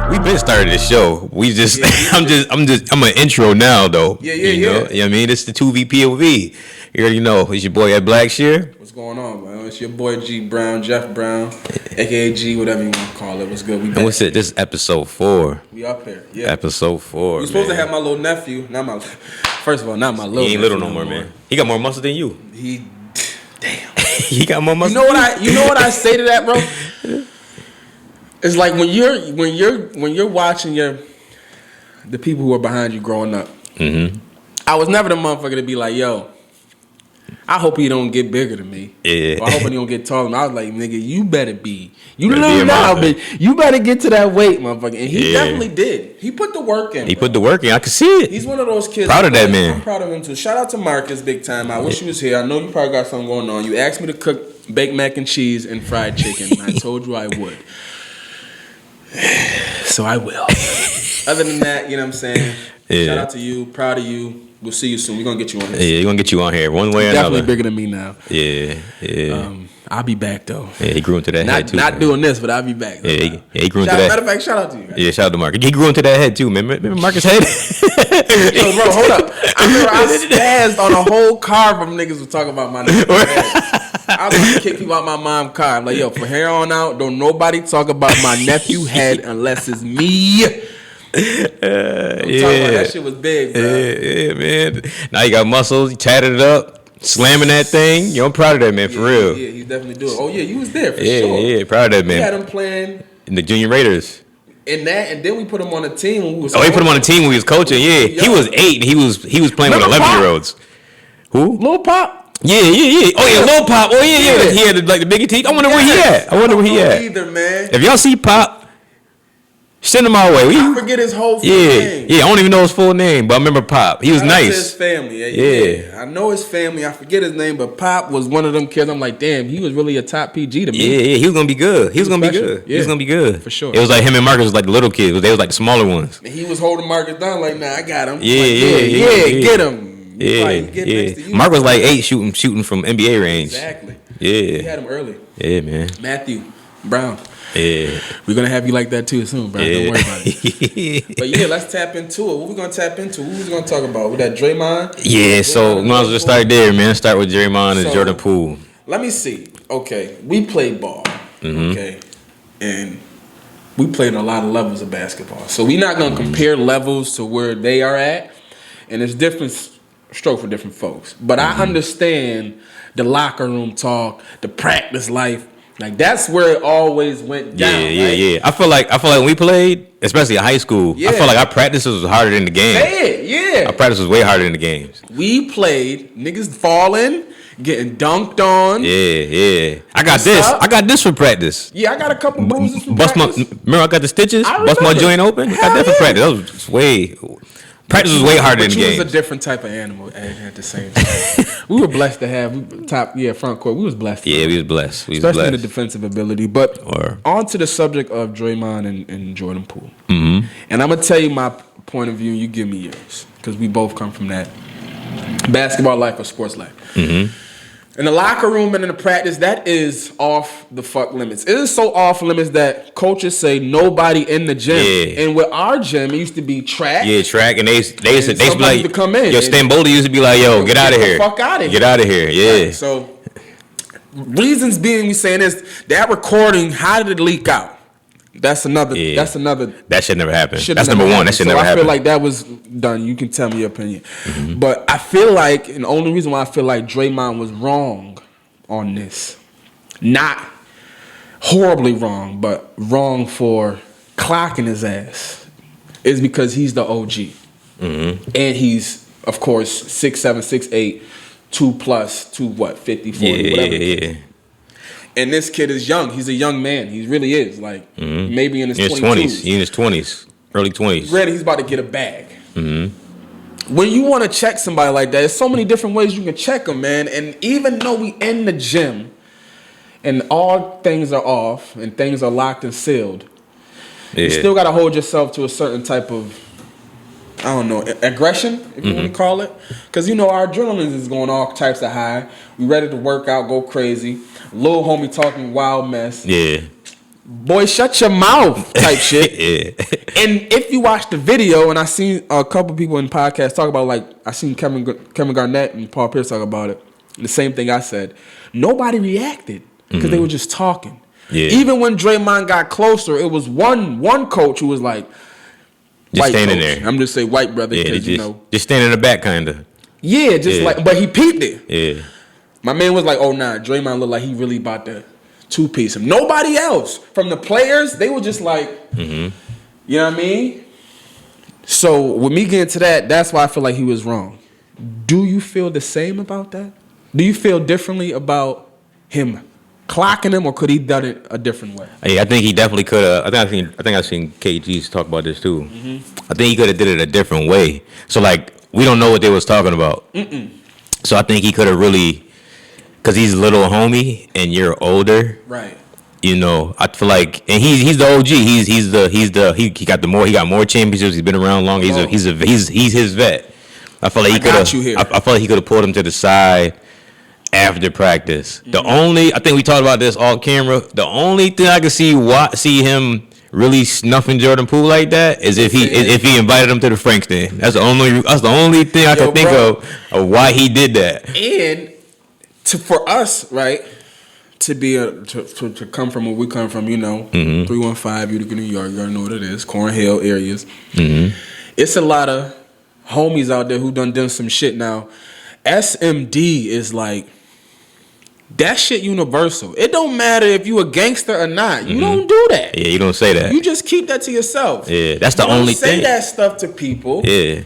We been started the show. We just, I'm an intro now though. Yeah. You know what I mean? It's the 2VPOV. You already know. It's your boy at Blackshear. What's going on, man? It's your boy G Brown, Jeff Brown, aka G, whatever you want to call it. What's good? We back. And what's it? This is episode 4. We up here. Yeah. Episode 4. You supposed to have my little nephew. Not my. First of all, not my little. He ain't little no more, man. He got more muscle than you. Damn. He got more muscle. You know what I say to that, bro? It's like when you're watching the people who are behind you growing up. Mm-hmm. I was never the motherfucker to be like, yo, I hope he don't get bigger than me. Yeah. Or I hope he don't get taller than me. I was like, nigga, you better be. You better little be now, but you better get to that weight, motherfucker. And he definitely did. He put the work in. He put the work in. I can see it. He's one of those kids. Proud of that man. I'm proud of him too. Shout out to Marcus, big time. I wish you was here. I know you probably got something going on. You asked me to cook baked mac and cheese and fried chicken. I told you I would. So I will. Other than that, you know what I'm saying? Yeah. Shout out to you. Proud of you. We'll see you soon. We're going to get you on here. Yeah, we're going to get you on here one way or another. Definitely bigger than me now. Yeah. I'll be back, though. Yeah, he grew into that head, too. Not doing this, but I'll be back. Though. Yeah, he grew into that. Matter of fact, shout out to you. Yeah, shout out to Marcus. He grew into that head, too, man. Remember Marcus' head? Yo, bro, hold up. I remember I spazzed on a whole car from niggas who talk about my niggas' head. I was about to kick you out my mom's car. I'm like, yo, from here on out, don't nobody talk about my nephew head unless it's me. That shit was big, bro. Yeah, man. Now you got muscles. You tatted it up, slamming that thing. Yo, I'm proud of that man, for real. Yeah, he's definitely doing it. Oh, yeah, you was there, for sure. Yeah, proud of that man. We had him playing in the Junior Raiders. In that, and then we put him on a team when we was. Oh, he put him on a team when he was coaching. Yeah, he was 8 and he was playing with 11-year-olds. Who? Lil Pop. Yeah. Oh yeah, Lil Pop. Oh yeah. He had like the biggie teeth. I wonder where he at. I don't know either, man. If y'all see Pop, send him our way. I forget his whole full name. Yeah, I don't even know his full name, but I remember Pop. He was nice. His family. Yeah. I know his family. I forget his name, but Pop was one of them kids. I'm like, damn, he was really a top PG to me. Yeah, he was gonna be good. He was gonna be good. Yeah. He was gonna be good for sure. It was like him and Marcus was like the little kids. They was like the smaller ones. And he was holding Marcus down like, nah, I got him. Yeah, get him. Yeah. Mark was like 8 shooting from NBA range. Exactly. Yeah. We had him early. Yeah, man. Matthew Brown. Yeah. We're going to have you like that too soon, bro. Don't worry about it. But yeah, let's tap into it. What we going to tap into? Who we going to talk about? With that Draymond? Yeah, so we might as well start there, man. Start with Draymond and Jordan Poole. Let me see. Okay, we played ball. Mm-hmm. Okay. And we played on a lot of levels of basketball. So we're not going to compare levels to where they are at. And it's different stroke for different folks. But I understand the locker room talk, the practice life. Like that's where it always went down. Yeah. I feel like when we played, especially in high school, I feel like our practices was harder than the games. Yeah. Our practice was way harder than the games. We played niggas falling, getting dunked on. Yeah. I got this for practice. Yeah, I got a couple bruises for practice. Remember I got the stitches? Bust my joint open? I got that for practice. That was way... Practice was way harder than the game. But was a different type of animal at the same time. We were blessed to have front court. We was blessed. Yeah, we was blessed. Especially in the defensive ability. But on to the subject of Draymond and Jordan Poole. Mm-hmm. And I'm going to tell you my point of view. You give me yours. Because we both come from that basketball life or sports life. Mm-hmm. In the locker room and in the practice, that is off the fuck limits. It is so off limits that coaches say nobody in the gym. Yeah. And with our gym, it used to be track. Yeah, track, and they used to be like, to come in. Yo, Stambola used to be like, yo, get out of here. Fuck out of here. Get out of here. Yeah. Right. So, reasons being we saying this, that recording, how did it leak out? That's another. Yeah. That's another. That should never happen. That's number one. That should never happen. I feel like that was done. You can tell me your opinion. Mm-hmm. But I feel like, and the only reason why I feel like Draymond was wrong on this, not horribly wrong, but wrong for clocking his ass, is because he's the OG. Mm-hmm. And he's, of course, 6'7", 6'8", 2+, 50, 40, whatever. Yeah. And this kid is young. He's a young man. He really is. Like, maybe in his 20s. In his 20s. Early 20s. Granted, he's about to get a bag. Mm-hmm. When you want to check somebody like that, there's so many different ways you can check them, man. And even though we in the gym and all things are off and things are locked and sealed, you still got to hold yourself to a certain type of don't know, aggression, if you want to call it. Because, our adrenaline is going all types of high. We ready to work out, go crazy. Little homie talking wild mess. Yeah. Boy, shut your mouth type shit. Yeah. And if you watch the video, and I seen a couple people in the podcast talk about, like, I seen Kevin Garnett and Paul Pierce talk about it. The same thing I said. Nobody reacted because they were just talking. Yeah. Even when Draymond got closer, it was one coach who was like, just standing coach. there. I'm just say white brother because, just standing in the back, kind of. Yeah, like, but he peeped it. Yeah. My man was like, oh, nah, Draymond looked like he really about to two-piece him. Nobody else. From the players, they were just like, you know what I mean? So, with me getting to that, that's why I feel like he was wrong. Do you feel the same about that? Do you feel differently about him clocking him, or could he done it a different way? Yeah, I think he definitely could have. I think I've seen KG's talk about this too. I think he could have did it a different way. So like, we don't know what they was talking about. So I think he could have really, because he's a little homie and you're older, right? I feel like, and he's the OG. He got more championships. He's been around long. He's his vet. I feel like he could have. I feel like he could have pulled him to the side after practice. I think we talked about this off camera. The only thing I could see him really snuffing Jordan Poole like that is if he invited him to the Frankston. That's the only thing I can think of why he did that. And for us, right, to be to come from where we come from, 315 Utica, New York, you already know what it is, Cornhill areas. It's a lot of homies out there who done some shit now. SMD is like, that shit universal. It don't matter if you a gangster or not. You don't do that. Yeah, you don't say that. You just keep that to yourself. Yeah, that's the only thing. Say that stuff to people. Yeah.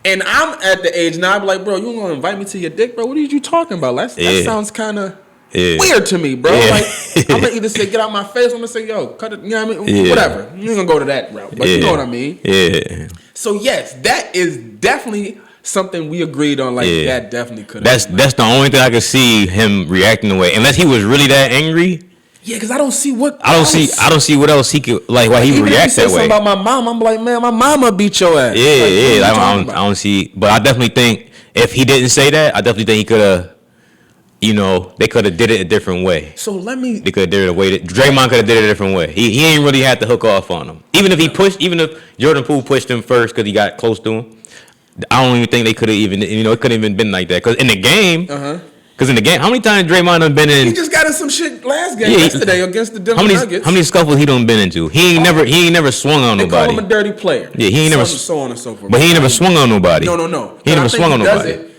And I'm at the age now, I'm like, bro, you gonna invite me to your dick, bro? What are you talking about? That sounds kind of weird to me, bro. Yeah. Like, I'm gonna either say, get out my face, I'm gonna say, yo, cut it, you know what I mean? Whatever. You ain't gonna go to that route, but you know what I mean? Yeah. So, yes, that is definitely something we agreed on. Like, that definitely could have. That's the only thing I could see him reacting the way, unless he was really that angry. Yeah, because I don't see what I don't see what else he could, like, why he would react that way. Something about my mom, I'm like, man, my mama beat your ass. Yeah, like, I don't see, but I definitely think if he didn't say that, I definitely think he could have. They could have did it a different way. So they could have did it a way that Draymond could have did it a different way. He ain't really had to hook off on him. Even if Jordan Poole pushed him first because he got close to him, I don't even think they could have even, it couldn't even been like that. Because in the game, how many times Draymond done been in? He just got in some shit last game yesterday against the Denver Nuggets. How many scuffles he done been into? He ain't never swung on nobody. They call him a dirty player. Yeah, he ain't never so on and so forth. But he ain't never swung on nobody. No. He ain't never swung on nobody. Does it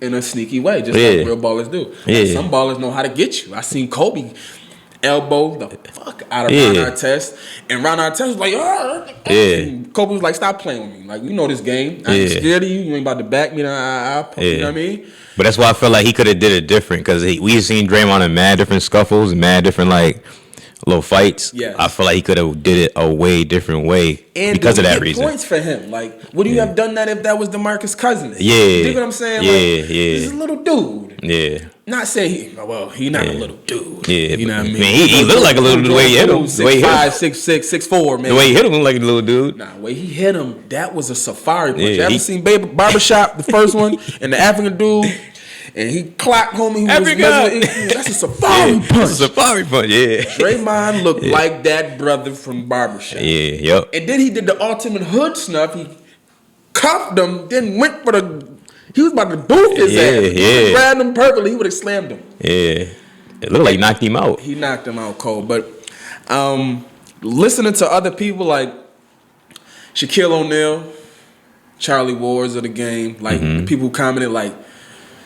in a sneaky way, just like real ballers do. Yeah. Some ballers know how to get you. I seen Kobe elbow the fuck out of Ron Artest, and Ron Artest was like, and Kobe was like, stop playing with me. Like, you know this game. I ain't scared of you. You ain't about to back me. You know what I mean? But that's why I feel like he could have did it different, because we seen Draymond in mad different scuffles, mad different like little fights. Yeah, I feel like he could have did it a way different way because of that reason. Points for him. Like, would you have done that if that was DeMarcus Cousins? Yeah, you know what I'm saying? Like, This is a little dude. Yeah. Not saying he's not a little dude. Yeah, you know what I mean? He looked like a little dude the way he hit him. 6'5", 6'6", 6'4", man. The way he hit him looked like a little dude. Nah, the way he hit him, that was a safari punch. You ever seen Barbershop, the first one, and the African dude, and he clocked home and that's a safari punch. That's a safari punch, yeah. Draymond looked like that brother from Barbershop. Yeah, yep. And then he did the ultimate hood snuff. He cuffed him, then went for he was about to boof his ass. He grabbed him perfectly. He would have slammed him. Yeah. It looked like he knocked him out. He knocked him out cold. But listening to other people like Shaquille O'Neal, Charlie Wards of the game, like the people who commented like,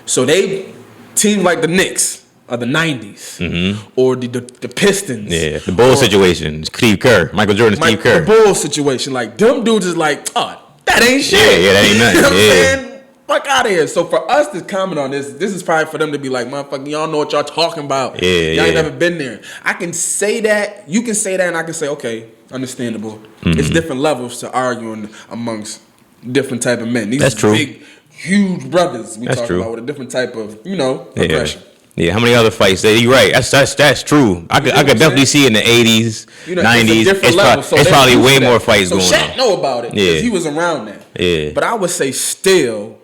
so they teams like the Knicks of the 90s or the Pistons. Yeah, the Bulls situation. Steve Kerr. Michael Jordan, Steve Kerr. The Bulls situation. Like, them dudes is like, oh, that ain't shit. Yeah, that ain't nothing. You know what I'm saying? Fuck out of here. So for us to comment on this is probably for them to be like, motherfucker, y'all know what y'all talking about. Y'all ain't never been there. I can say that, you can say that, and I can say, okay, understandable. It's different levels to arguing amongst different type of men. These That's true. Big, huge brothers we That's talking true. about with a different type of, aggression. Yeah, how many other fights? You're right. That's true. I could definitely see in the 80s, 90s. It's probably way more fights going on. Shaq know about it because he was around that. Yeah. But I would say still,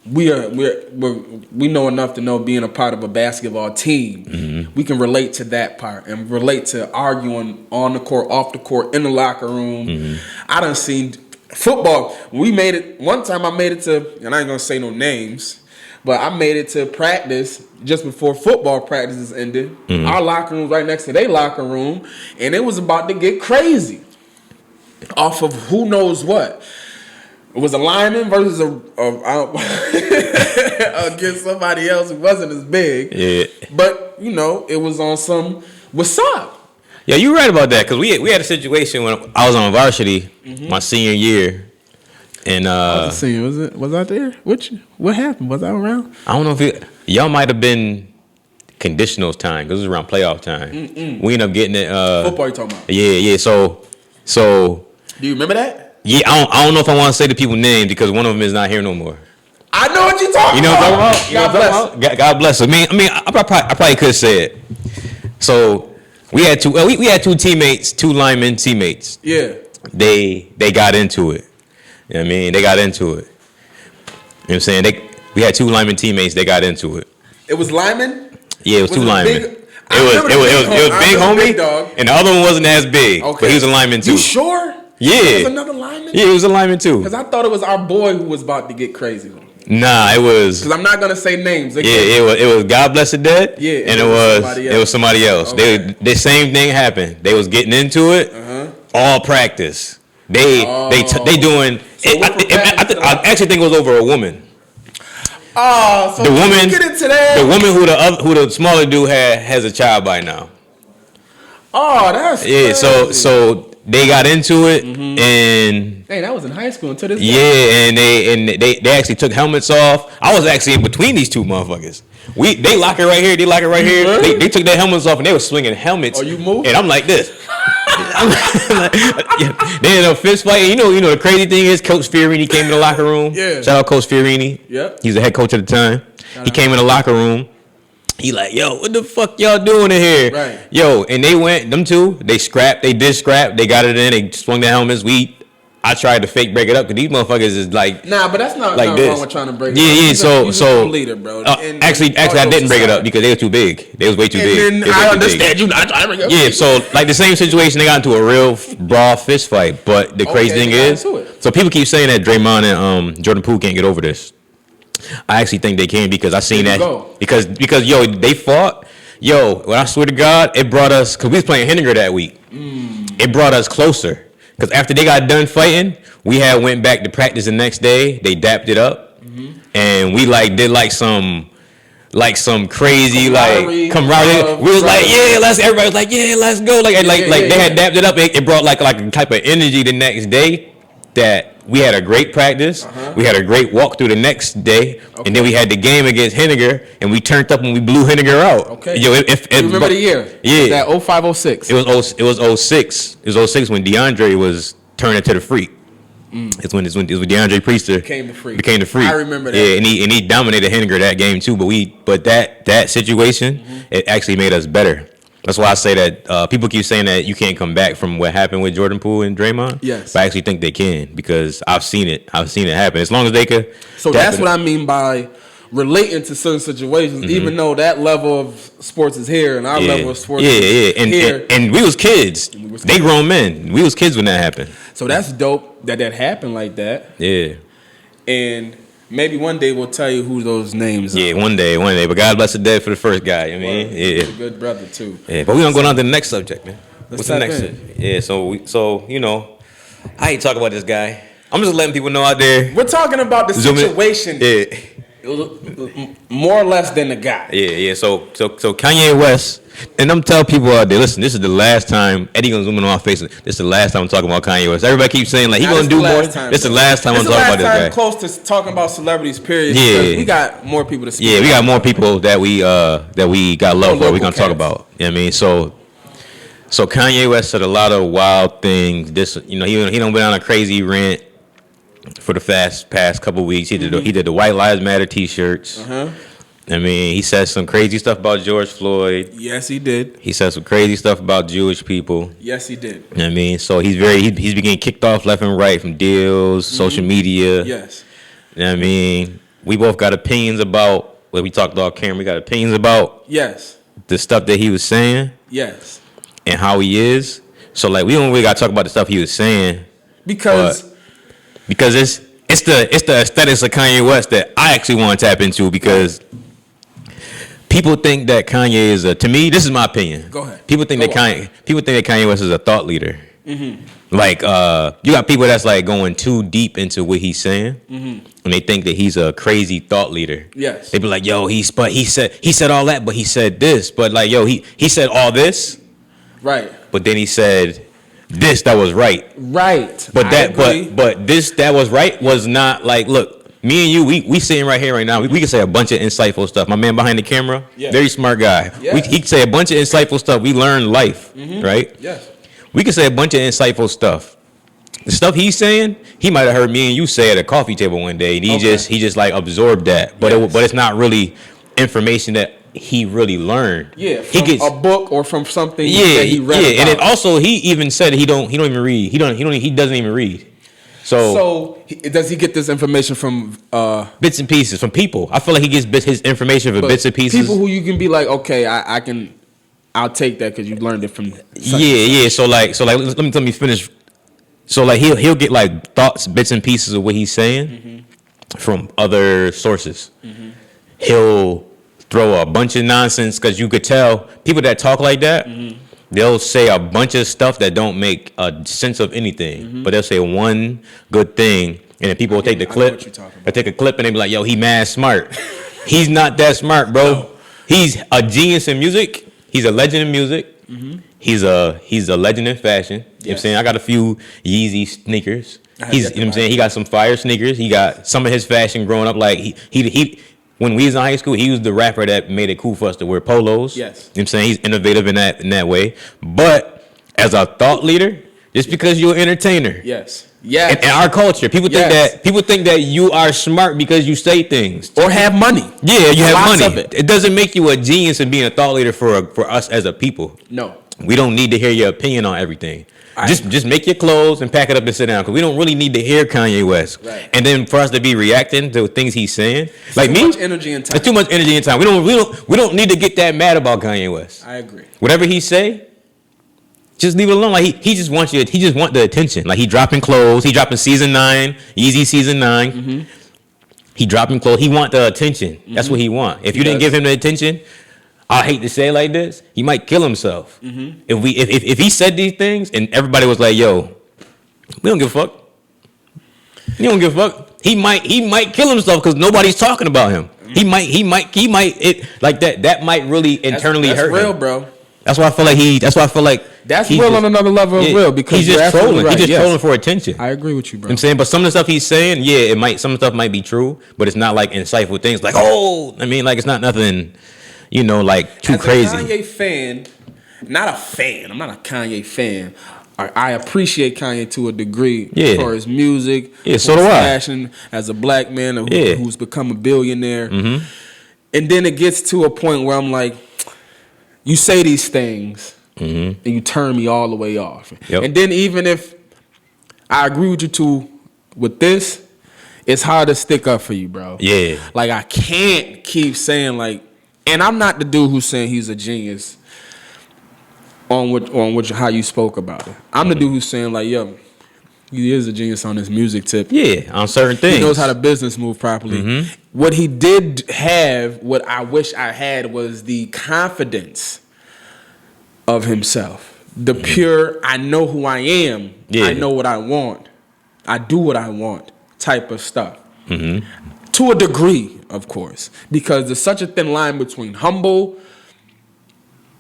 we know enough to know being a part of a basketball team, we can relate to that part and relate to arguing on the court, off the court, in the locker room. I done seen football. We made it one time. I made it to, and I ain't gonna say no names. But I made it to practice just before football practices ended. Our locker room was right next to their locker room, and it was about to get crazy off of who knows what. It was a lineman versus against somebody else who wasn't as big. Yeah. But, it was on some, what's up? Yeah, you're right about that, because we had a situation when I was on varsity my senior year. And was I there? What happened? Was I around? I don't know if y'all might have been conditionals time because it was around playoff time. We ended up getting it. Football you talking about? Yeah. So. Do you remember that? Yeah, I don't know if I want to say the people's names because one of them is not here no more. I know what you're talking about. You know what I'm talking about? God bless. I mean, I probably could say it. So we had two teammates, two linemen teammates. Yeah. They got into it. You know what I mean? They got into it. You know what I'm saying? We had two lineman teammates. They got into it. It was linemen? Yeah, it was two linemen. It was big homie, dog. And the other one wasn't as big, but he was a lineman too. You sure? Yeah. There was another lineman? Yeah, he was a lineman too. Because I thought it was our boy who was about to get crazy. Nah, it was. Because I'm not gonna say names. Yeah, it was God Bless the Dead. Yeah, and it was somebody else. Okay. The same thing happened. They was getting into it. All practice. They doing. So I actually think it was over a woman. Oh, so the woman. Get into that. The woman who the smaller dude has a child by now. Oh, that's crazy. So they got into it and. Hey, that was in high school until this. Yeah, and they actually took helmets off. I was actually in between these two motherfuckers. They lock it right here. They lock it right here. They took their helmets off and they were swinging helmets. Oh, you moved? And I'm like this. They ended up fist fighting. You know the crazy thing is Coach Fiorini came in the locker room. Yeah. Shout out Coach Fiorini. Yep. He's the head coach at the time. He came in the locker room. He like, yo, what the fuck y'all doing in here? Right. Yo, and they went, them two, they scrapped, they did scrap, they got it in, they swung their helmets. I tried to fake break it up because these motherfuckers is like, nah, but that's not like wrong this. with trying to break it up. So leader, bro. Actually, I didn't break it up because they were too big. They was way too big. And then I understand you not trying to break it up. Yeah, so like the same situation, they got into a real brawl fist fight. But the crazy thing is, so people keep saying that Draymond and Jordan Poole can't get over this. I actually think they can because I seen that because they fought. When I swear to God, it brought us because we was playing Henninger that week. It brought us closer. Because after they got done fighting, we went back to practice the next day. They dapped it up, and we did some crazy camaraderie. We was like, yeah, everybody was like, yeah, let's go. They had dapped it up. It brought like a type of energy the next day that we had a great practice. We had a great walk through the next day, and then we had the game against Henninger, and we turned up and we blew Henninger out. Okay. You remember the year? Yeah. Was that 05, 06? It was 06. It was 06 when DeAndre was turning to the freak. It's when DeAndre Priester became the freak. I remember that. Yeah, and he dominated Henninger that game too. But that situation, it actually made us better. That's why I say that people keep saying that you can't come back from what happened with Jordan Poole and Draymond. Yes. But I actually think they can because I've seen it. I've seen it happen. As long as they could. So that's what I mean by relating to certain situations, even though that level of sports is here and our level of sports is here. And we was kids. They grown men. We was kids when that happened. So that's dope that happened like that. Yeah. And maybe one day we'll tell you who those names are. Yeah, one day. But God bless the dead for the first guy. I mean, He's a good brother too. Yeah, but we're gonna go on to the next subject, man. What's the next? Yeah, so I ain't talking about this guy. I'm just letting people know out there. We're talking about the situation. Yeah. More or less than the guy. Yeah. So Kanye West, and I'm telling people out there, listen, this is the last time Eddie gonna zoom in on my face. This is the last time I'm talking about Kanye West. Everybody keeps saying like he gonna do more. This is the last time I'm talking about this guy. Close to talking about celebrities. Period. Yeah. We got more people to speak. Yeah, we got more people that we got love for. We gonna talk about. You know what I mean? So Kanye West said a lot of wild things. He done went on a crazy rant for the past couple weeks. He did the White Lives Matter T-shirts. I mean, he said some crazy stuff about George Floyd. Yes, he did. He said some crazy stuff about Jewish people. Yes, he did. I mean, so he's been getting kicked off left and right from deals, social media. Yes. I mean, we both got opinions about what we talked about. Cameron, we got opinions about the stuff that he was saying. Yes. And how he is. So like, we don't really got to talk about the stuff he was saying because it's the aesthetics of Kanye West that I actually want to tap into because. People think that Kanye is to me, this is my opinion. Go ahead. People think that Kanye West is a thought leader. Mm-hmm. Like, you got people that's like going too deep into what he's saying, and they think that he's a crazy thought leader. Yes. They be like, yo, he said all that, but he said this, but like, yo, he said all this, right? But then he said this that was right, right? But this that was right was not like, look. Me and you, we sitting right here right now. We can say a bunch of insightful stuff. My man behind the camera, very smart guy. Yes. He can say a bunch of insightful stuff. We learn life, right? Yes. We can say a bunch of insightful stuff. The stuff he's saying, he might have heard me and you say at a coffee table one day, and he just like absorbed that. But but it's not really information that he really learned. Yeah, from a book or from something that he read. Yeah, and then also he even said he don't even read. He doesn't even read. So does he get this information from bits and pieces from people? I feel like he gets his information from bits and pieces. People who you can be like, okay, I'll take that because you learned it from. Yeah. So let me finish. So like he'll get like thoughts, bits and pieces of what he's saying from other sources. Mm-hmm. He'll throw a bunch of nonsense because you could tell people that talk like that. Mm-hmm. They'll say a bunch of stuff that don't make a sense of anything, but they'll say one good thing, and then people will take the clip. They'll take a clip and they be like, "Yo, he mad smart." He's not that smart, bro. No. He's a genius in music. He's a legend in music. Mm-hmm. He's a legend in fashion. You know what I'm saying? I got a few Yeezy sneakers. You know what I'm saying? He got some fire sneakers. He got some of his fashion growing up. Like he when we was in high school, he was the rapper that made it cool for us to wear polos. Yes. You know what I'm saying? He's innovative in that way. But as a thought leader, just because you're an entertainer. Yes. Yes. In our culture, people think that you are smart because you say things. Or have money. Yeah, you have money. It doesn't make you a genius in being a thought leader for us as a people. No. We don't need to hear your opinion on everything. Just make your clothes and pack it up and sit down because we don't really need to hear Kanye West. Right. And then for us to be reacting to things he's saying, it's like too much energy and time. It's too much energy and time. We don't need to get that mad about Kanye West. I agree. Whatever he say, just leave it alone. Like he just wants the attention. Like he dropping clothes. He dropping season 9, Yeezy season 9. Mm-hmm. He dropping clothes. He want the attention. Mm-hmm. That's what he want. If you didn't give him the attention, I hate to say it like this, he might kill himself. Mm-hmm. If he said these things and everybody was like, "Yo, we don't give a fuck," he don't give a fuck. He might kill himself because nobody's talking about him. He might it like that. That might really internally hurt him. That's real, bro. That's why I feel like that's real on another level of real because he's just trolling. Right. He's just trolling for attention. I agree with you, bro. You know what I'm saying, but some of the stuff he's saying, some stuff might be true, but it's not like insightful things. Like, like it's not nothing. Like too crazy. As a Kanye fan, not a fan. I'm not a Kanye fan. I appreciate Kanye to a degree for his music. Yeah, so do I. Passion as a black man who's become a billionaire. Mm-hmm. And then it gets to a point where I'm like, you say these things and you turn me all the way off. Yep. And then even if I agree with you with this, it's hard to stick up for you, bro. Yeah. Like I can't keep saying like. And I'm not the dude who's saying he's a genius on how you spoke about it. I'm the dude who's saying like, yo, he is a genius on his music tip. Yeah, on certain things. He knows how to business move properly. Mm-hmm. What he did have, what I wish I had, was the confidence of himself. The pure, I know who I am. Yeah. I know what I want. I do what I want type of stuff. Mm-hmm. To a degree, of course, because there's such a thin line between humble,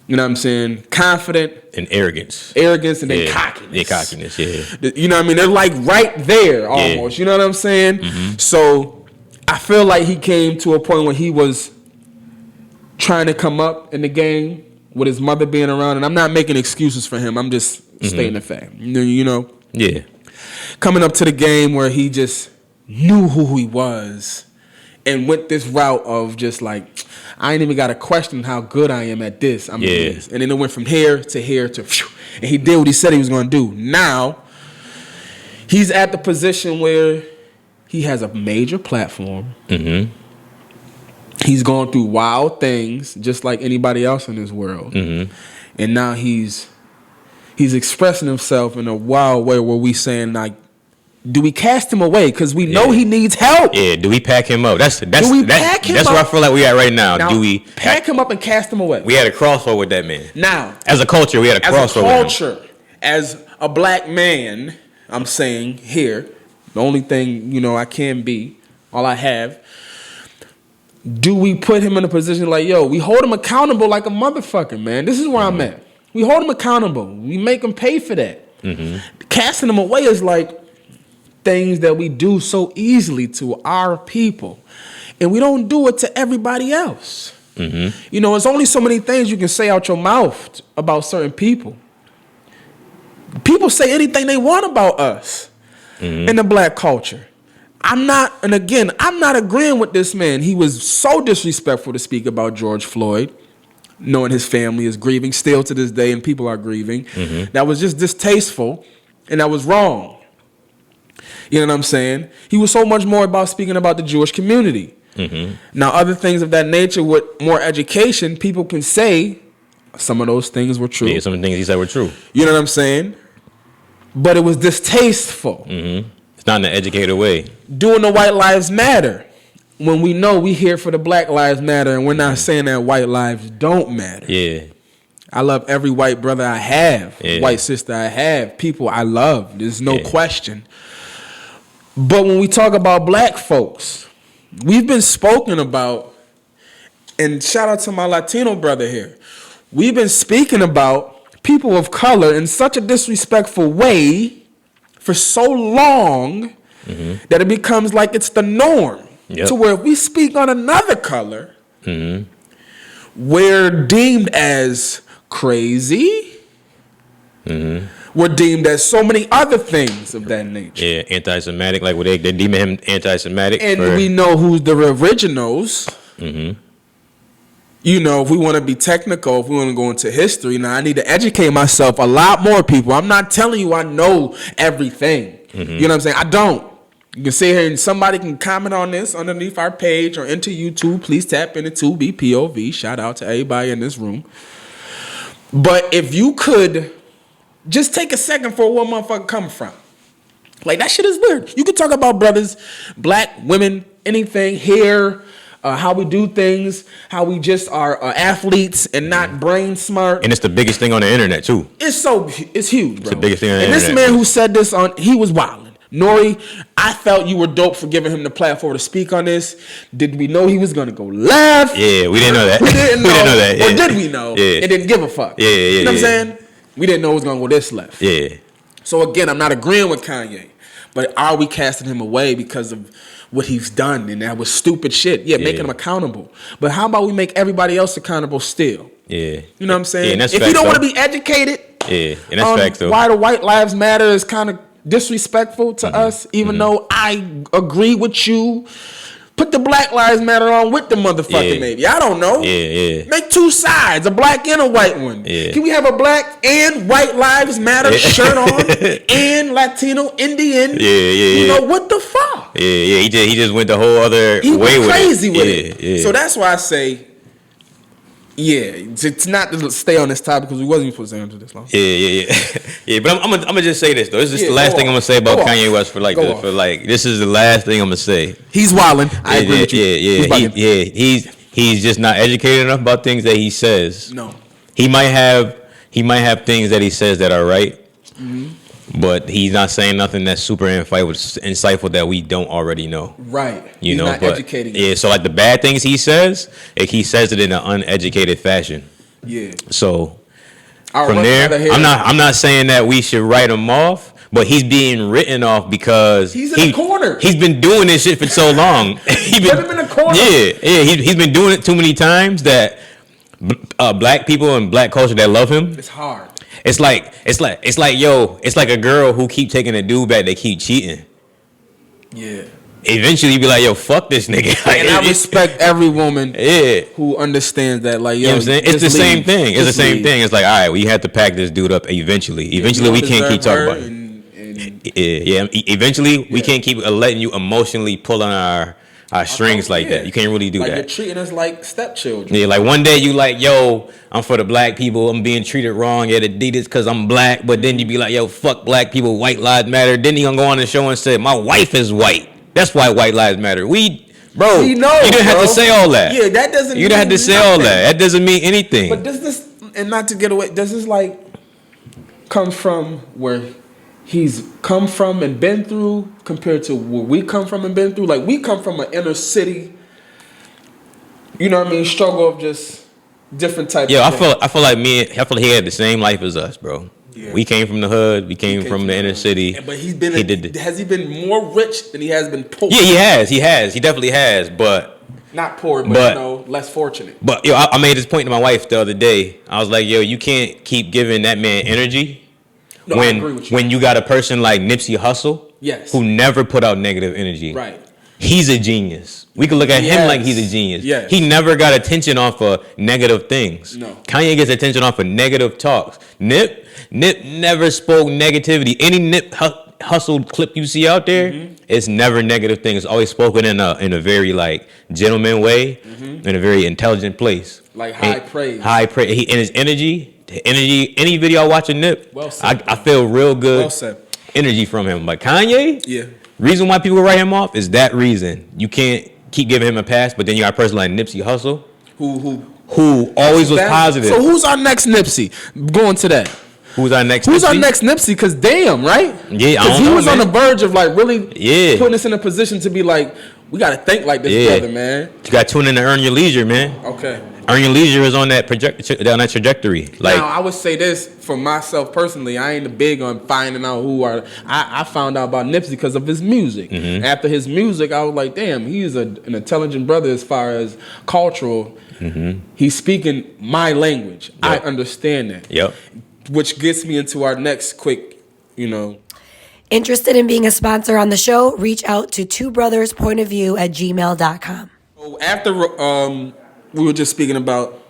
you know what I'm saying, confident, and arrogance, and then cockiness. Yeah, cockiness, yeah. You know what I mean? They're like right there almost. You know what I'm saying? Mm-hmm. So I feel like he came to a point where he was trying to come up in the game with his mother being around, and I'm not making excuses for him. I'm just stating the fact. You know? Yeah. Coming up to the game where he just knew who he was and went this route of just like, I ain't even got to question how good I am at this. I'm this. And then it went from here to here to, and he did what he said he was going to do. Now, he's at the position where he has a major platform. Mm-hmm. He's going through wild things, just like anybody else in this world. Mm-hmm. And now he's expressing himself in a wild way where we saying, like, do we cast him away? Because we know he needs help. Yeah, do we pack him up? That's where I feel like we at right now. Do we pack him up and cast him away? We had a crossover with that man. Now, as a culture, we had a crossover with him. As a black man, I'm saying here, the only thing, I can be, all I have, do we put him in a position like, yo, we hold him accountable like a motherfucker, man. This is where I'm at. We hold him accountable. We make him pay for that. Mm-hmm. Casting him away is like things that we do so easily to our people, and we don't do it to everybody else. Mm-hmm. It's only so many things you can say out your mouth about certain people. People say anything they want about us in the black culture. I'm not agreeing with this man. He was so disrespectful to speak about George Floyd, knowing his family is grieving still to this day and people are grieving. Mm-hmm. That was just distasteful, and that was wrong. You know what I'm saying? He was so much more about speaking about the Jewish community. Mm-hmm. Now, other things of that nature with more education, people can say some of those things were true. Yeah, some of the things he said were true. You know what I'm saying? But it was distasteful. Mm-hmm. It's not in an educated way. Doing the White Lives Matter when we know we here for the Black Lives Matter, and we're not saying that white lives don't matter. Yeah. I love every white brother I have, white sister I have, people I love. There's no question. But when we talk about black folks, we've been spoken about, and shout out to my Latino brother here. We've been speaking about people of color in such a disrespectful way for so long that it becomes like it's the norm. Yep. To where if we speak on another color, we're deemed as crazy. We're deemed as so many other things of that nature. Yeah, anti-Semitic, like they deeming him anti-Semitic. And we know who's the originals. If we want to be technical, if we want to go into history, now I need to educate myself a lot more, people. I'm not telling you I know everything. You know what I'm saying? I don't. You can sit here and somebody can comment on this underneath our page or into YouTube. Please tap into 2BPOV. Shout out to everybody in this room. But if you could just take a second for where motherfucker come from. Like, that shit is weird. You could talk about brothers, black women, anything, hair, how we do things, how we just are athletes and not brain smart. And it's the biggest thing on the internet, too. It's huge, bro. It's the biggest thing on the internet. And this man who said this he was wilding. Nori, I felt you were dope for giving him the platform to speak on this. Did we know he was going to go left? Yeah, we didn't know that. We didn't know that. Or did we know? Yeah. And didn't give a fuck. Yeah. You know what I'm saying? We didn't know it was going to go this left. Yeah. So again, I'm not agreeing with Kanye. But are we casting him away because of what he's done? And that was stupid shit. Yeah, making him accountable. But how about we make everybody else accountable still? Yeah. You know what I'm saying? Yeah, and that's if facts, you don't want to be educated, and that's facts, though. Why the White Lives Matter is kind of disrespectful to us, even though I agree with you. Put the Black Lives Matter on with the motherfucker, maybe. I don't know. Yeah. Make two sides, a black and a white one. Yeah. Can we have a black and White Lives Matter shirt on and Latino, Indian? Yeah. You know, what the fuck? Yeah. He just went the whole other way with it. He went crazy with it. Yeah. So that's why I say, it's not to stay on this topic because we wasn't supposed to answer this long. Yeah. But I'm gonna just say this though. This is the last thing I'm gonna say about Kanye West for this is the last thing I'm gonna say. He's wilding. I agree with you. He's just not educated enough about things that he says. No. He might have things that he says that are right. But he's not saying nothing that's super insightful that we don't already know. Right. He's not educating. Yeah, so like the bad things he says, he says it in an uneducated fashion. Yeah. So from there, I'm not saying that we should write him off, but he's being written off because he's in the corner. He's been doing this shit for so long. Put him in the corner. Yeah. He's been doing it too many times that black people and black culture that love him. It's hard. It's like a girl who keep taking a dude back. They keep cheating. Yeah. eventually you be like, yo, fuck this nigga. Like, and I respect every woman who understands that. Like, yo, you know what I'm saying? It's the same thing. It's the same thing. It's like, all right, we had to pack this dude up eventually. Eventually, we can't keep talking about it. Eventually, we can't keep letting you emotionally pull on our strings like that. You can't really do that. You're treating us like stepchildren. Yeah, like one day you like, yo, I'm for the black people. I'm being treated wrong at Adidas because I'm black. But then you be like, yo, fuck black people. White lives matter. Then he gonna go on the show and say, my wife is white. That's why white lives matter. Bro, you didn't have to say all that. Yeah, that doesn't. You didn't have to say all that. That doesn't mean anything. But does this, and not to get away, does this like come from where he's come from and been through compared to where we come from and been through? Like, we come from an inner city, you know what I mean, struggle of just different types of things. I feel like he had the same life as us, bro. Yeah. We came from the hood. We came from the inner city. Yeah, but has he been more rich than he has been poor? Yeah, he has. He definitely has. But not poor, but less fortunate. But yo, I made this point to my wife the other day. I was like, yo, you can't keep giving that man energy I agree with you. When you got a person like Nipsey Hussle, who never put out negative energy. Right. He's a genius. We could look at him like he's a genius. Yes. He never got attention off of negative things. No. Kanye gets attention off of negative talks. Nip never spoke negativity. Any Nip Hussle clip you see out there, it's never negative things. It's always spoken in a very like gentleman way, in a very intelligent place. Like high praise. High praise. And his energy, any video I watch of Nip, I feel real good energy from him. But Kanye, reason why people write him off is that reason. You can't keep giving him a pass, but then you got a person like Nipsey Hussle who always was positive. So who's our next Nipsey? Going to that. Who's our next Nipsey? Because damn, right? Yeah, I don't know, he was on the verge of like really putting us in a position to be like, we got to think like this brother, man. You got to tune in to Earn Your Leisure, man. Okay. Earn Your Leisure is on that trajectory. Like, now, I would say this for myself personally. I ain't big on finding out who are. I found out about Nipsey because of his music. After his music, I was like, damn, he's an intelligent brother as far as cultural. He's speaking my language. Yep. I understand that. Yep. Which gets me into our next quick, Interested in being a sponsor on the show? Reach out to twobrotherspointofview@gmail.com. So after we were just speaking about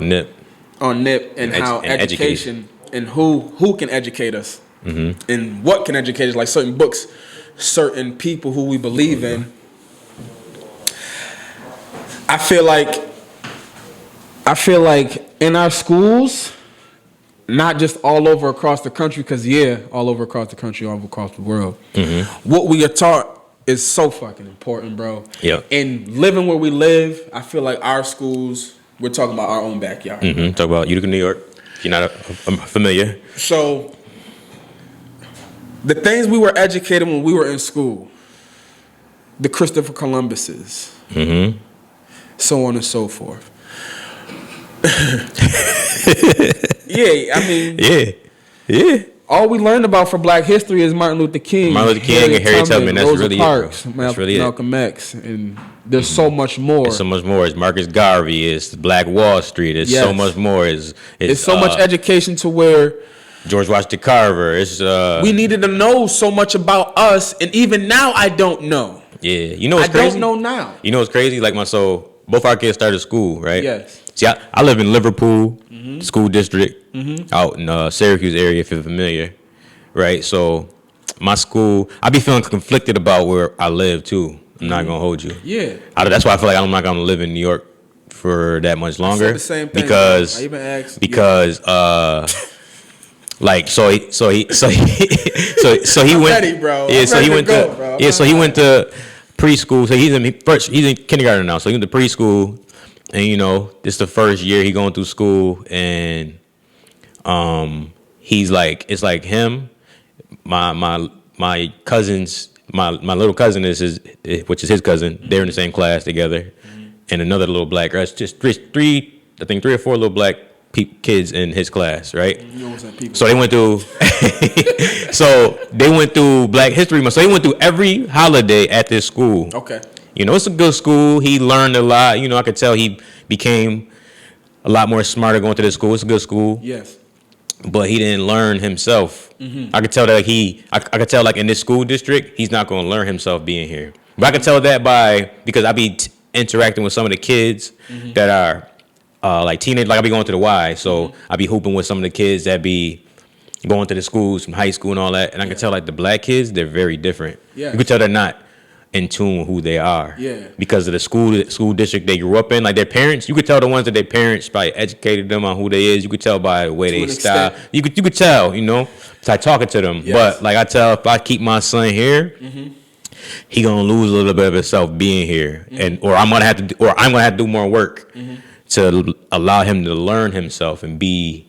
Nip. On Nip and how education and who can educate us and what can educate us, like certain books, certain people who we believe in. I feel like in our schools, not just all over across the country, because all over across the country, all over across the world, what we are taught is so fucking important, bro. Yeah. And living where we live, I feel like our schools, we're talking about our own backyard. Talk about Utica, New York. If you're not familiar. So, the things we were educated when we were in school, the Christopher Columbuses, so on and so forth. Yeah. All we learned about for Black history is Martin Luther King, and Harriet Tubman. That's Rosa really Parks, it, bro. That's really Malcolm X, and there's so much more. There's so much more. It's Marcus Garvey. It's Black Wall Street. It's so much more. It's so much education to where George Washington Carver. It's we needed to know so much about us, and even now I don't know. Yeah, you know what's crazy? I don't know now. You know what's crazy? Like both our kids started school, right? Yes. See, I live in Liverpool school district, out in Syracuse area, if you're familiar, right? So my school, I be feeling conflicted about where I live too. I'm not gonna hold you. Yeah. That's why I feel like I'm not gonna live in New York for that much longer. I said the same thing, because I even asked like so he went. Ready, bro. Yeah, so he went so he went to preschool. So he's in kindergarten now. So he went to preschool. And this is the first year he going through school, and he's like, it's like him, my cousins, my little cousin which is his cousin. They're in the same class together, and another little black girl. It's just three or four little black kids in his class, right? So they went through, Black History Month. So he went through every holiday at this school. Okay. It's a good school. He learned a lot. I could tell he became a lot more smarter going to this school. It's a good school. Yes. But he didn't learn himself. I could tell that I could tell like in this school district, he's not going to learn himself being here. But I can tell that because I be interacting with some of the kids that are like teenage. Like I be going to the Y, so I be hooping with some of the kids that be going to the schools from high school and all that. And I can tell like the black kids, they're very different. Yeah. You can tell they're not in tune with who they are. Yeah. Because of the school district they grew up in. Like their parents, you could tell the ones that their parents probably educated them on who they is. You could tell by the way they style. You could tell, by talking to them. Yes. But like I tell, if I keep my son here, he gonna lose a little bit of himself being here, or I'm gonna have to do more work to allow him to learn himself and be.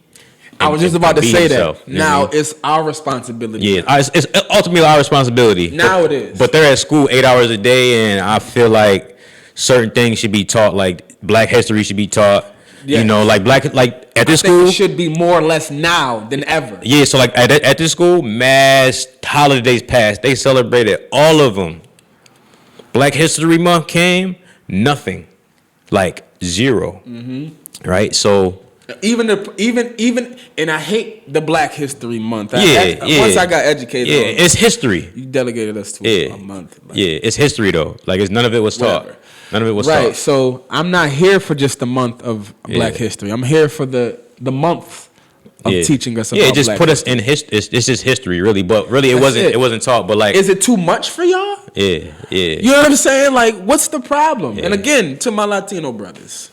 I was just about to say himself. That. Now it's our responsibility. Yeah, it's ultimately our responsibility. Now it is. But they're at school 8 hours a day, and I feel like certain things should be taught, like Black history should be taught. Yes. Like at this school, it should be more or less now than ever. Yeah, so like at this school, mass holidays passed. They celebrated all of them. Black History Month came, nothing, like zero. Right, so. Even and I hate the Black History Month. Once I got educated, it's history. You delegated us to a month. It's history though. Like none of it was taught. None of it was taught. Right. So I'm not here for just the month of Black History. I'm here for the month of teaching us about. Yeah, it just put us in history. It's just history, really. But really, it wasn't taught. But like, is it too much for y'all? Yeah. You know what I'm saying? Like, what's the problem? Yeah. And again, to my Latino brothers,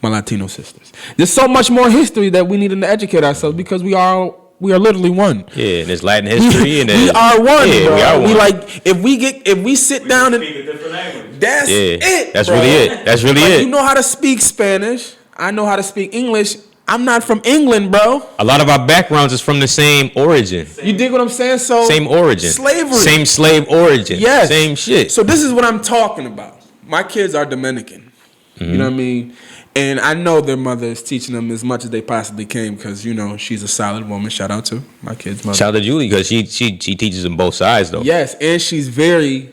my Latino sisters, there's so much more history that we need to educate ourselves because we are literally one. Yeah, and there's Latin history, and we are one. Yeah, bro. We are one. We like if we sit down and speak a different language. That's it. That's really it. That's really it. You know how to speak Spanish. I know how to speak English. I'm not from England, bro. A lot of our backgrounds is from the same origin. You dig what I'm saying? So same origin. Slavery. Same slave origin. Yes. Same shit. So this is what I'm talking about. My kids are Dominican. You know what I mean? And I know their mother is teaching them as much as they possibly can because, she's a solid woman. Shout out to my kid's mother. Shout out to Julie because she teaches them both sides, though. Yes, and she's very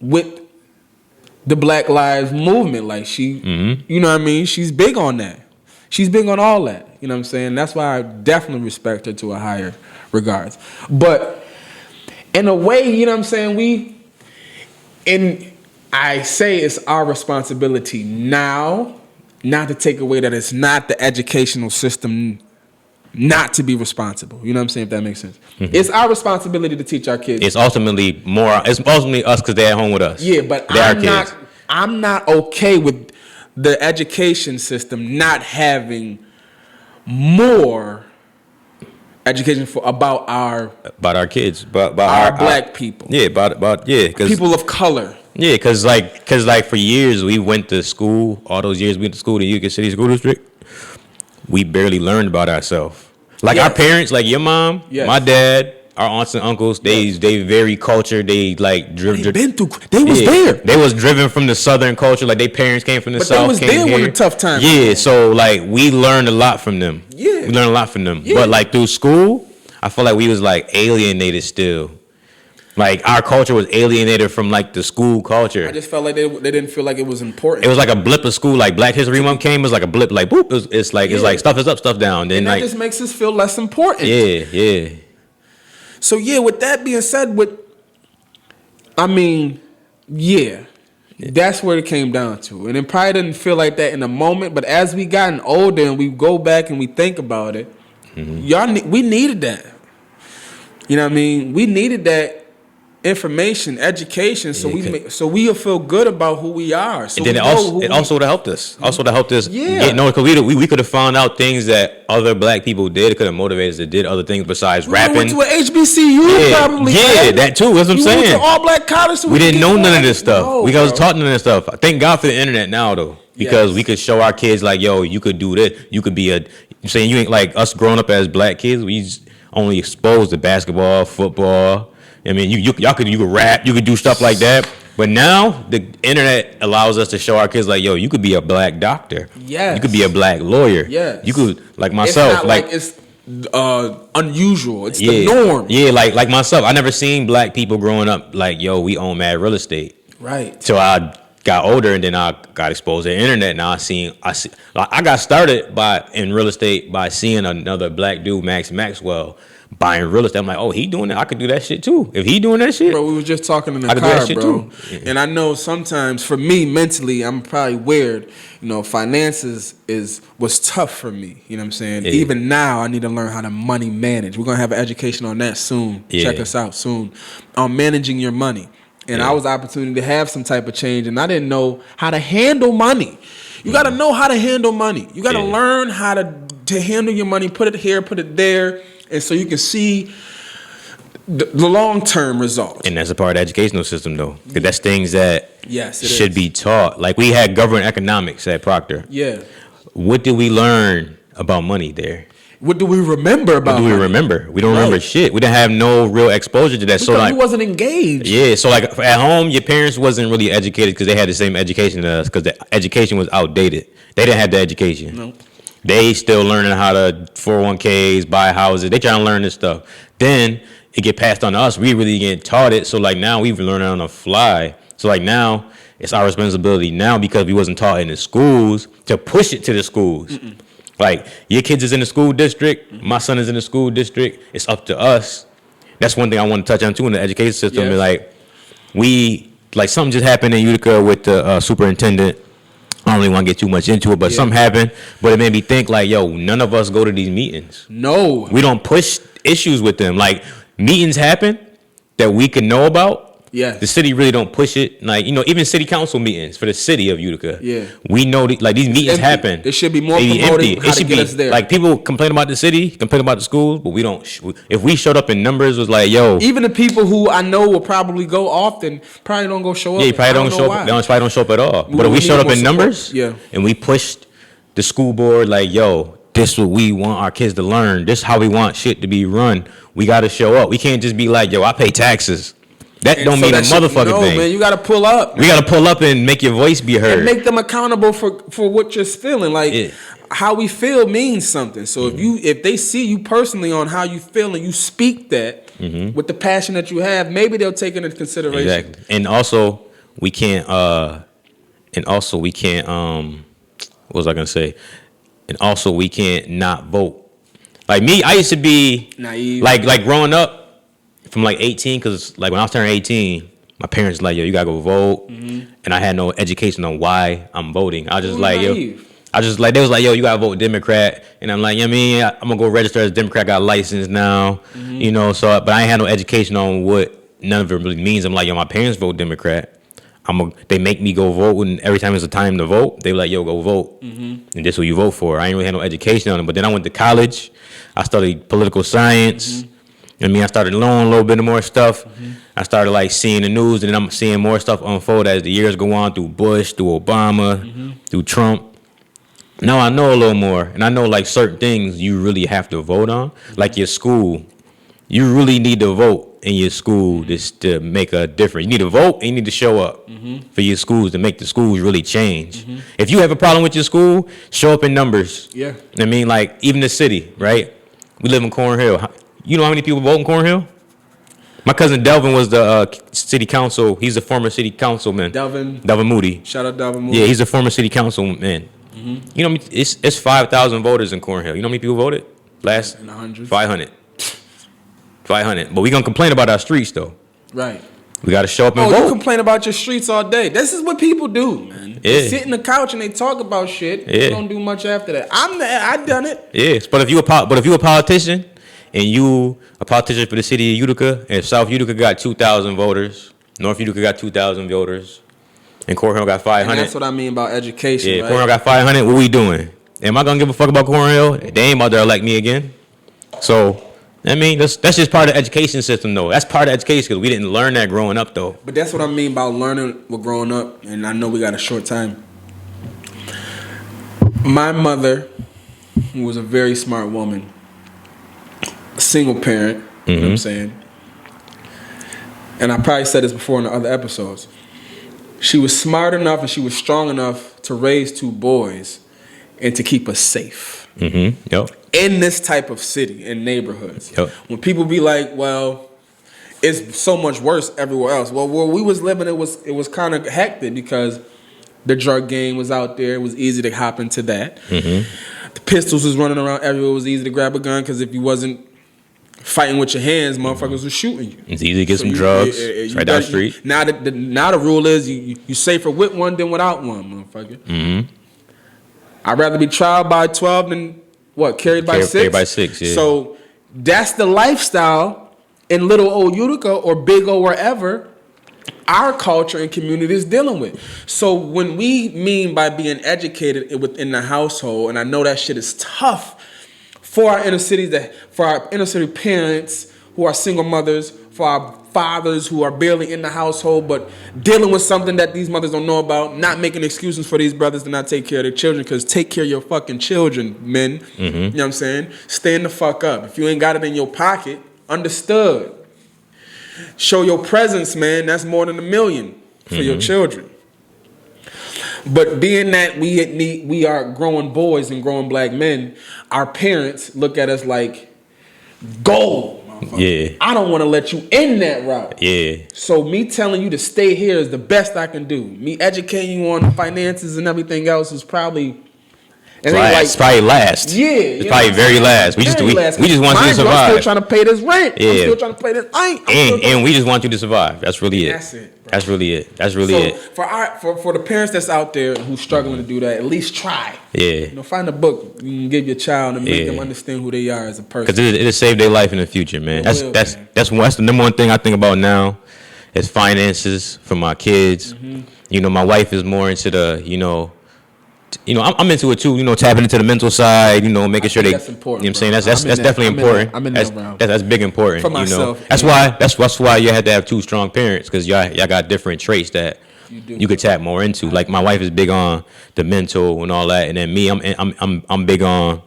with the Black Lives Movement. Like she, you know what I mean? She's big on that. She's big on all that. You know what I'm saying? That's why I definitely respect her to a higher regards. But in a way, you know what I'm saying? I say it's our responsibility now, not to take away that it's not the educational system not to be responsible. You know what I'm saying? If that makes sense. It's our responsibility to teach our kids. It's ultimately us because they're at home with us. Yeah, but I'm not okay with the education system not having more education about our kids, about our black people. Yeah, about people of color. Yeah, because for years we went to school. All those years we went to school, the Utica City School District. We barely learned about ourselves. Like our parents, like your mom, my dad, our aunts and uncles. They very cultured. They like They was there. They was driven from the Southern culture. Like their parents came from the South. They was there when the tough times. Yeah, so like we learned a lot from them. Yeah, we learned a lot from them. Yeah. But like through school, I feel like we was like alienated still. Like our culture was alienated from like the school culture. I just felt like they didn't feel like it was important. It was like a blip of school. Like Black History Month came, it was like a blip. Like boop, it's like stuff is up, stuff down. Then and that just makes us feel less important. Yeah. So with that being said, that's where it came down to. And it probably didn't feel like that in the moment, but as we gotten older and we go back and we think about it, we needed that. You know what I mean? We needed that information, education, so we'll feel good about who we are. So and then it also would have helped us. Because we could have found out things that other black people did. It could have motivated us to did other things besides rapping. We went to an HBCU probably. Yeah, that too. That's what I'm saying. We went to all black college. So we didn't know none of this stuff. We was taught none of this stuff. Thank God for the internet now though. Because we could show our kids like, yo, you could do this. You could be you ain't like us growing up as black kids. We only exposed to basketball, football. I mean, you could rap, you could do stuff like that. But now the internet allows us to show our kids like, yo, you could be a black doctor. Yes. You could be a black lawyer. Yes. You could like myself. It's not like it's unusual. It's the norm. Yeah, like myself. I never seen black people growing up like, yo, we own mad real estate. Right. So I got older and then I got exposed to the internet. Now I got started in real estate by seeing another black dude, Maxwell. buying real estate. I'm like, oh, he doing that? I could do that shit too. If he doing that shit, bro, we was just talking in the I could do car, that shit bro. too. And I know sometimes for me mentally, I'm probably weird. You know, finances was tough for me. You know what I'm saying? Yeah. Even now, I need to learn how to money manage. We're gonna have an education on that soon. Yeah. Check us out soon on managing your money. And I was the opportunity to have some type of change, and I didn't know how to handle money. You got to know how to handle money. You got to learn how to handle your money. Put it here, put it there, and so you can see the long-term results. And that's a part of the educational system, though, because that's things that should be taught. Like we had government economics at Proctor. Yeah. What did we learn about money there? What do we remember about money? Remember? We don't remember shit. We didn't have no real exposure to that. Because so like, we wasn't engaged. Yeah, so like at home, your parents wasn't really educated because they had the same education as us because the education was outdated. They didn't have the education. No. They still learning how to 401ks, buy houses. They trying to learn this stuff. Then it get passed on to us. We really get taught it. So like now we've learned it on the fly. So like now it's our responsibility now because we wasn't taught in the schools to push it to the schools. Mm-mm. Like, your kids is in the school district, my son is in the school district, it's up to us. That's one thing I want to touch on, too, in the education system. Yes. Like, something just happened in Utica with the superintendent. I don't really want to get too much into it, but something happened. But it made me think, like, yo, none of us go to these meetings. No. We don't push issues with them. Like, meetings happen that we can know about. Yeah. The city really don't push it. Like, you know, even city council meetings for the city of Utica. Yeah. We know, like, these meetings happen. It should be more promoted how to get us there. Like, people complain about the city, complain about the schools, but we don't. If we showed up in numbers, was like, yo. Even the people who I know will probably go often probably don't go show up. Yeah, you probably don't show up. They probably don't show up at all. But if we showed up in numbers, and we pushed the school board, like, yo, this is what we want our kids to learn. This is how we want shit to be run. We got to show up. We can't just be like, yo, I pay taxes. That don't mean a motherfucking thing. No, man, you got to pull up. We got to pull up and make your voice be heard. And make them accountable for what you're feeling. Like, how we feel means something. So if they see you personally on how you feel and you speak that with the passion that you have, maybe they'll take it into consideration. Exactly. And also, we can't, what was I going to say? And also, we can't not vote. Like me, I used to be naive. Like growing up, from like 18, because like when I was turning 18, my parents like, yo, you gotta go vote, and I had no education on why I'm voting. I just like, naive. They was like, yo, you gotta vote Democrat, and I'm like, I'm gonna go register as a Democrat, got a license now, you know. So, but I ain't had no education on what none of it really means. I'm like, yo, my parents vote Democrat. They make me go vote, and every time it's a time to vote, they were like, yo, go vote, and this is what you vote for. I ain't really had no education on it. But then I went to college. I studied political science. I started learning a little bit more stuff. I started like seeing the news, and then I'm seeing more stuff unfold as the years go on through Bush, through Obama, through Trump. Now I know a little more, and I know like certain things you really have to vote on, like your school. You really need to vote in your school just to make a difference. You need to vote, and you need to show up for your schools to make the schools really change. If you have a problem with your school, show up in numbers. Yeah. I mean, like even the city, right? We live in Cornhill. You know how many people vote in Cornhill? My cousin Delvin was the city council. He's a former city councilman. Delvin Moody. Shout out Delvin Moody. Yeah, he's a former city councilman. You know, it's 5,000 voters in Cornhill. You know how many people voted? Last 500. 500. But we gonna complain about our streets though. Right. We gotta show up and vote. You complain about your streets all day. This is what people do, man. Yeah. They sit in the couch and they talk about shit. They don't do much after that. I done it. Yes, but if you a politician. And you a politician for the city of Utica, and South Utica got 2,000 voters, North Utica got 2,000 voters, and Cornhill got 500. And that's what I mean about education. Yeah, right? Cornhill got 500. What we doing? Am I gonna give a fuck about Cornhill? They ain't about to elect me again. So, I mean, that's just part of the education system, though. That's part of education because we didn't learn that growing up, though. But that's what I mean about learning with growing up, and I know we got a short time. My mother, who was a very smart woman, a single parent, you know what I'm saying? And I probably said this before in the other episodes. She was smart enough and she was strong enough to raise two boys and to keep us safe. Yep. In this type of city, in neighborhoods. Yep. When people be like, well, it's so much worse everywhere else. Well, where we was living, it was kind of hectic because the drug game was out there. It was easy to hop into that. The pistols was running around everywhere. It was easy to grab a gun because if you wasn't fighting with your hands, motherfuckers were shooting you. It's easy to get some drugs. It's right down the street. Now the rule is you safer with one than without one, motherfucker. Mm-hmm. I'd rather be tried by 12 than carried by 6. Carried by 6. Yeah. So that's the lifestyle in little old Utica or big O wherever our culture and community is dealing with. So when we mean by being educated within the household, and I know that shit is tough for our inner city parents who are single mothers, for our fathers who are barely in the household but dealing with something that these mothers don't know about, not making excuses for these brothers to not take care of their children, because take care of your fucking children, men. Mm-hmm. You know what I'm saying? Stand the fuck up. If you ain't got it in your pocket, understood. Show your presence, man. That's more than $1 million for your children. But being that we are growing boys and growing black men, our parents look at us like gold. Yeah. I don't want to let you in that route. Yeah. So me telling you to stay here is the best I can do. Me educating you on finances and everything else is probably it's probably last. Yeah. It's probably very last. We just want you to survive. I'm still trying to pay this rent. Yeah. I'm still trying to pay this. And we just want you to survive. That's really it. That's it. Bro. That's really it. That's really it. For the parents that's out there who's struggling to do that, at least try. Yeah. Find a book you can give your child and make them understand who they are as a person. Because it'll save their life in the future, man. That's the number one thing I think about now is finances for my kids. Mm-hmm. My wife is more into the, I'm into it too, tapping into the mental side, making sure that's important. You know what I'm saying? That's definitely important. I'm in that realm. That's big important. For myself. That's why you had to have two strong parents, because y'all got different traits that you could tap more into. Like my wife is big on the mental and all that, and then me, I'm big on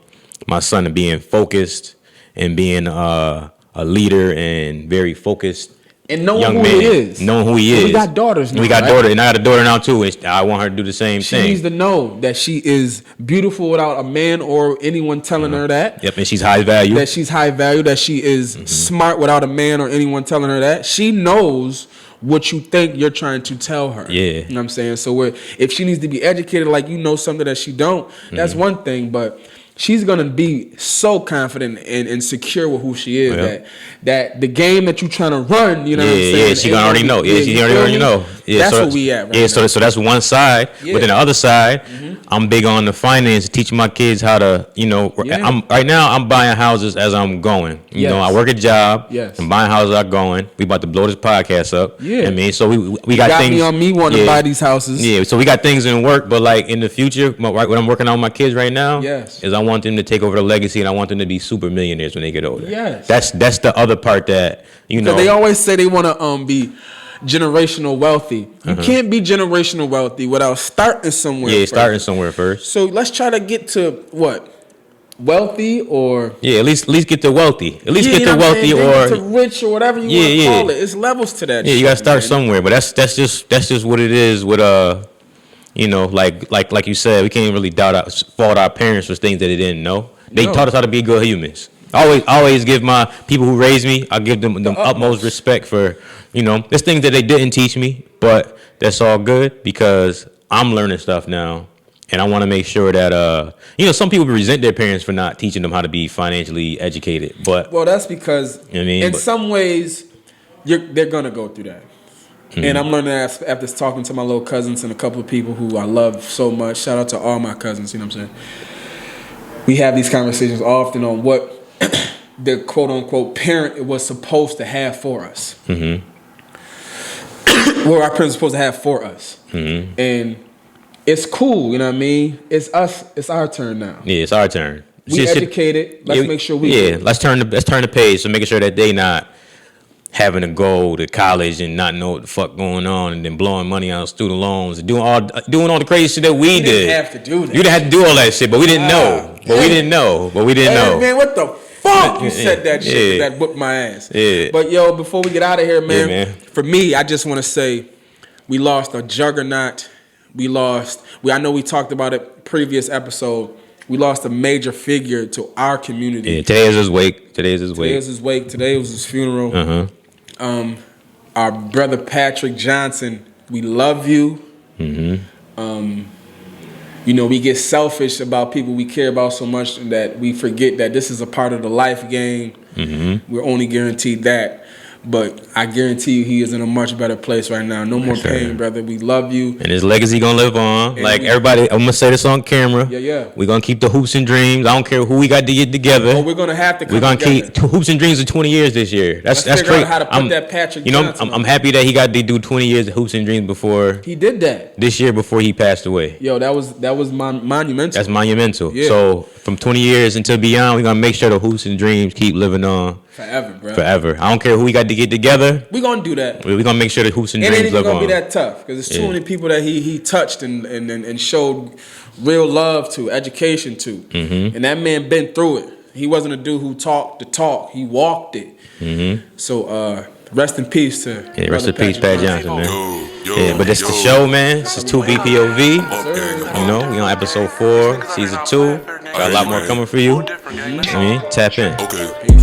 my son and being focused and being a leader and very focused. And knowing who he is. Knowing who he is. We got daughters now. We got daughter, and I got a daughter now too. And I want her to do the same thing. She needs to know that she is beautiful without a man or anyone telling her that. Yep, and she's high value. That she's high value. That she is smart without a man or anyone telling her that. She knows what you think you're trying to tell her. Yeah. You know what I'm saying? So if she needs to be educated, like something that she don't, that's one thing. But she's gonna be so confident and secure with who she is that the game that you're trying to run, you know what I'm saying? Yeah, she gonna already know. Yeah, she already know. Yeah, that's where we at right now. So that's one side. Yeah. But then the other side, I'm big on the finance, teaching my kids how to, I'm buying houses as I'm going. You know, I work a job. Yes. I'm buying houses as I'm going. We about to blow this podcast up. Yeah. I mean, so we got things. Me on me wanting to buy these houses. Yeah, so we got things in work, but like in the future, what I'm working on with my kids right now is I want them to take over the legacy, and I want them to be super millionaires when they get older. Yes. That's the other part that, Because they always say they want to be generational wealthy. You can't be generational wealthy without starting somewhere. Yeah, starting somewhere first. So let's try to get to what? Wealthy or at least get to wealthy. At least get to wealthy or to rich or whatever you want to call it. It's levels to that. Yeah, you gotta start somewhere. But that's just what it is with like you said, we can't really fault our parents for things that they didn't know. They taught us how to be good humans. Always give my people who raised me, I give them the utmost respect for, there's things that they didn't teach me, but that's all good because I'm learning stuff now. And I want to make sure that, some people resent their parents for not teaching them how to be financially educated. But that's because some ways they're going to go through that. Mm-hmm. And I'm learning that after talking to my little cousins and a couple of people who I love so much. Shout out to all my cousins, you know what I'm saying? We have these conversations often on what the quote-unquote parent was supposed to have for us. Mm-hmm. What our parents were supposed to have for us. Mm-hmm. And it's cool, you know what I mean? It's us. It's our turn now. Yeah, it's our turn. We educated. Let's make sure we. Yeah, let's turn the page. So making sure that they not having to go to college and not know what the fuck going on, and then blowing money on student loans and doing all the crazy shit that we did. You didn't have to do that. You didn't have to do all that shit, but we didn't know. But we didn't know. Man, what the fuck? You said that shit that whipped my ass. Yeah. But before we get out of here, man, for me, I just want to say we lost a juggernaut. I know we talked about it previous episode. We lost a major figure to our community. Yeah, today is his wake. Today was his funeral. Uh-huh. Our brother Patrick Johnson, we love you. Mm-hmm. We get selfish about people we care about so much that we forget that this is a part of the life game. We're only guaranteed that. But I guarantee you he is in a much better place right now. No more pain, brother. We love you. And his legacy gonna live on. And like everybody, I'm gonna say this on camera. Yeah. We're gonna keep the hoops and dreams. I don't care who we got to get together. Oh, we're gonna have to come We're gonna together. keep hoops and dreams of 20 years this year. That's figure out how to put that Patrick Johnson I'm happy that he got to do 20 years of hoops and dreams before he did that. This year before he passed away. Yo, that was monumental. That's monumental. Yeah. So from 20 years until beyond, we're gonna make sure the hoops and dreams keep living on. Forever, bro. Forever. I don't care who we got to get together. We're going to do that. We're going to make sure the hoops and dreams live on. It ain't even going to be that tough because there's too many people that he touched and showed real love to, education to. Mm-hmm. And that man been through it. He wasn't a dude who talked the talk. He walked it. Mm-hmm. So rest in peace to rest in peace, Pat Johnson, man. But this the show, man. This is 2BPOV. You know, we on episode 4, season 2. Got a lot more coming for you. I mean, tap in. Peace.